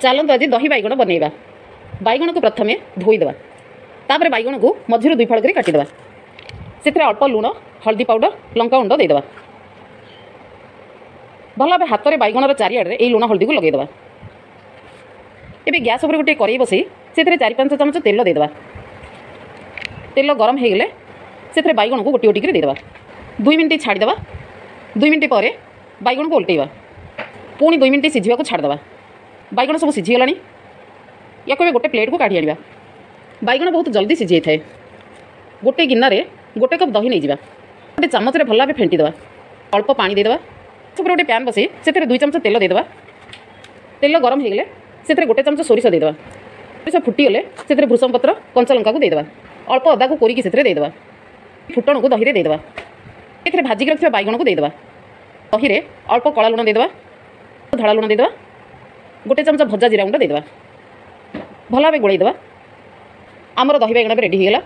चलतु आज दही बैगण बनइबा। बैगण को प्रथमे धोईदेवा, तापर बैगण को मझिर दुई फाड़ कर काटिदेवा। से अल्प लुण, हल्दी पाउडर, लंका गुंड देदेवा। भल भाव हाथ में बैगणर चारिआडे ये लुण हल्दी को लगेदेवा। एबे गैस उपर गोटे कड़ाई बसई से 4-5 चमच तेल देदेवा। तेल गरम हो गले से बैगण को गोटी गोटी देदेवा। 2 मिनिट छाड़देवा। 2 मिनिट पर बैगण को उल्टेवा। पुणी 2 मिनिट सिझा को छाड़देवा। बैगण सब सिझीगला। या गोटे प्लेट को काढ़ी आनिबा। बैगण बहुत जल्दी सिझी जाए। गोटे गिन्ना रे गोटे कप दही नहीं जावा। गोटे चामच भल भाव फेंटीदेवा। अल्प पानी देदेवा। सब गोटे पैन बसई से 2 चमच तेल देदेवा। तेल गरम हो गले से गोटे चमच सोरिष देदेवा। सोरिष फुटीगले से भृषंग पत्र, कंचा लंका को देदेवा। अल्प अदा को कोरिकी से देदेवा। फुटण को दही रे देदेवा। ए भाजिक रखिया बैगण को देदेवा। दही रे अल्प कला लुण देदेवा, धड़ा लुण देदेवा। गोटे चमच भजा जीरा गुंड देदेवा। भल भाव गोलैदेवा। आमर दही बैगण रेडी हो गला।